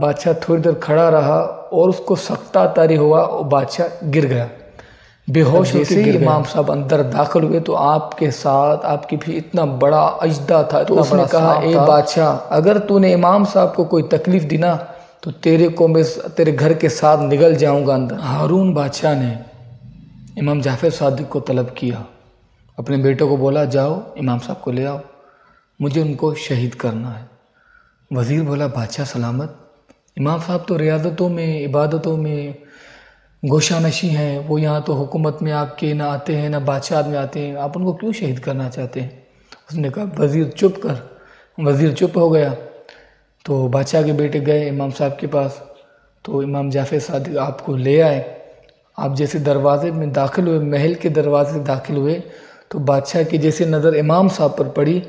بادشاہ تھوڑی دیر کھڑا رہا اور اس کو سکتہ طاری ہوا اور بادشاہ گر گیا، بے ہوش ہو کے امام صاحب اندر داخل ہوئے تو آپ کے ساتھ آپ کے بھی اتنا بڑا اجدہ تھا، تو اس نے کہا اے بادشاہ اگر تو نے امام صاحب کو کوئی تکلیف دی نا تو تیرے گھر کے ساتھ نگل جاؤں گا اندر۔ ہارون بادشاہ نے امام جعفر صادق کو طلب کیا، اپنے بیٹے کو بولا جاؤ امام صاحب کو لے آؤ، مجھے ان کو شہید کرنا ہے۔ وزیر بولا بادشاہ سلامت، امام صاحب تو ریاضتوں میں عبادتوں میں گوشہ نشی ہیں، وہ یہاں تو حکومت میں آپ کے نہ آتے ہیں نہ بادشاہ میں آتے ہیں، آپ ان کو کیوں شہید کرنا چاہتے ہیں؟ اس نے کہا وزیر چپ کر۔ وزیر چپ ہو گیا تو بادشاہ کے بیٹے گئے امام صاحب کے پاس، تو امام جعفر صادق آپ کو لے آئے۔ آپ جیسے دروازے میں داخل ہوئے، محل کے دروازے سے داخل ہوئے تو بادشاہ کی جیسے نظر امام صاحب پر پڑی،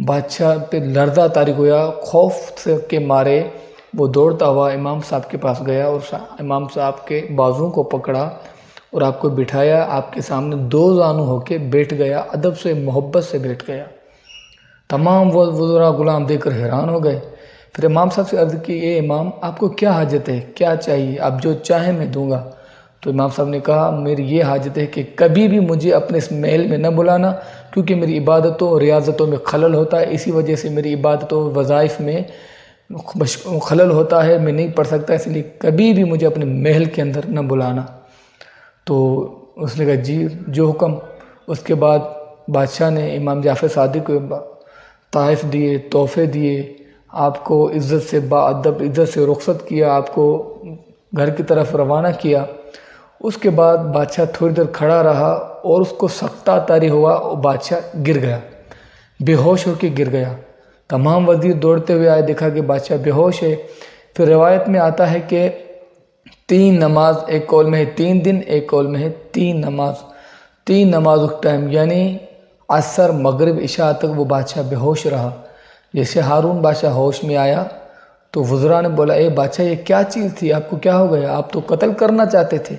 بادشاہ پہ لرزہ طاری ہوا، خوف کے مارے وہ دوڑتا ہوا امام صاحب کے پاس گیا اور امام صاحب کے بازوؤں کو پکڑا اور آپ کو بٹھایا، آپ کے سامنے دو زانو ہو کے بیٹھ گیا، ادب سے محبت سے بیٹھ گیا۔ تمام وزراء غلام دیکھ کر حیران ہو گئے۔ پھر امام صاحب سے عرض کی اے امام آپ کو کیا حاجت ہے، کیا چاہیے، آپ جو چاہیں میں دوں گا۔ تو امام صاحب نے کہا میری یہ حاجت ہے کہ کبھی بھی مجھے اپنے اس محل میں نہ بلانا، کیونکہ میری عبادتوں اور ریاضتوں میں خلل ہوتا ہے، اسی وجہ سے میری عبادتوں اور وظائف میں خلل ہوتا ہے، میں نہیں پڑھ سکتا، اس لیے کبھی بھی مجھے اپنے محل کے اندر نہ بلانا۔ تو اس نے کہا جی جو حکم۔ اس کے بعد بادشاہ نے امام جعفر صادق کو تحائف دیے، تحفے دیے، آپ کو عزت سے باادب عزت سے رخصت کیا، آپ کو گھر کی طرف روانہ کیا۔ اس کے بعد بادشاہ تھوڑی دیر کھڑا رہا اور اس کو سکتہ طاری ہوا اور بادشاہ گر گیا، بے ہوش ہو کے گر گیا۔ تمام وزیر دوڑتے ہوئے آئے، دیکھا کہ بادشاہ بے ہوش ہے۔ پھر روایت میں آتا ہے کہ 3 نماز، ایک قول میں ہے 3 دن، ایک قول میں ہے 3 نماز، 3 نمازوں کا ٹائم یعنی عصر مغرب عشاء تک وہ بادشاہ بے ہوش رہا۔ جیسے ہارون بادشاہ ہوش میں آیا تو وزراء نے بولا اے بادشاہ یہ کیا چیز تھی، آپ کو کیا ہو گیا، آپ تو قتل کرنا چاہتے تھے۔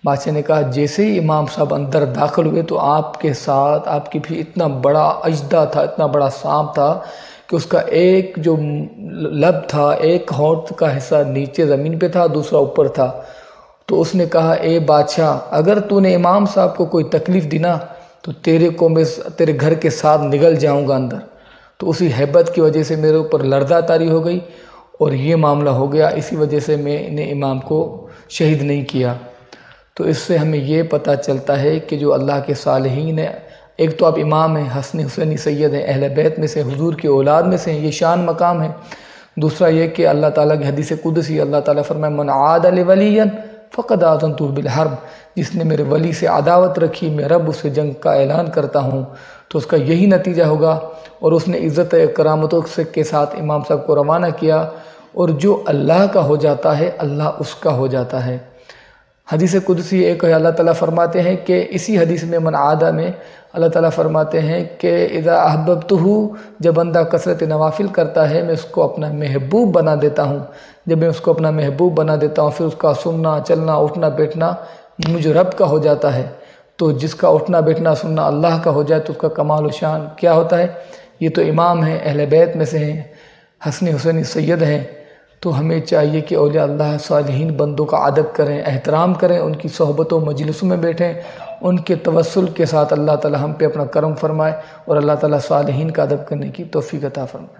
بادشاہ نے کہا جیسے ہی امام صاحب اندر داخل ہوئے تو آپ کے ساتھ آپ کے بھی اتنا بڑا اجدہ تھا، اتنا بڑا سانپ تھا کہ اس کا ایک جو لب تھا، ایک ہونٹ کا حصہ نیچے زمین پہ تھا، دوسرا اوپر تھا۔ تو اس نے کہا اے بادشاہ اگر تو نے امام صاحب کو کوئی تکلیف دی نا تو تیرے گھر کے ساتھ نگل جاؤں گا اندر۔ تو اسی ہیبت کی وجہ سے میرے اوپر لرزہ طاری ہو گئی اور یہ معاملہ ہو گیا، اسی وجہ سے میں نے امام کو شہید نہیں کیا۔ تو اس سے ہمیں یہ پتہ چلتا ہے کہ جو اللہ کے صالحین ہیں، ایک تو آپ امام ہیں، حسن حسینی سید ہیں، اہل بیت میں سے، حضور کی اولاد میں سے ہیں، یہ شان مقام ہے۔ دوسرا یہ کہ اللہ تعالیٰ کی حدیث قدسی اللہ تعالیٰ فرمائے من عاد لی ولیا فقد آذنتہ بالحرب، جس نے میرے ولی سے عداوت رکھی میں رب اسے جنگ کا اعلان کرتا ہوں، تو اس کا یہی نتیجہ ہوگا۔ اور اس نے عزت کرامتوں کے ساتھ امام صاحب کو روانہ کیا، اور جو اللہ کا ہو جاتا ہے اللہ اس کا ہو جاتا ہے۔ حدیث قدسی ایک ہے، اللہ تعالیٰ فرماتے ہیں کہ اسی حدیث میں من عادہ میں اللہ تعالیٰ فرماتے ہیں کہ اذا احببتہ، جب بندہ کثرت نوافل کرتا ہے میں اس کو اپنا محبوب بنا دیتا ہوں۔ جب میں اس کو اپنا محبوب بنا دیتا ہوں پھر اس کا سننا چلنا اٹھنا بیٹھنا مجھ رب کا ہو جاتا ہے۔ تو جس کا اٹھنا بیٹھنا سننا اللہ کا ہو جائے تو اس کا کمال و شان کیا ہوتا ہے۔ یہ تو امام ہیں، اہل بیت میں سے ہیں، حسن حسینی سید ہیں۔ تو ہمیں چاہیے کہ اولیاء اللہ صالحین بندوں کا ادب کریں، احترام کریں، ان کی صحبت و مجلسوں میں بیٹھیں، ان کے توسل کے ساتھ اللہ تعالی ہم پہ اپنا کرم فرمائے اور اللہ تعالی صالحین کا ادب کرنے کی توفیق عطا فرمائے۔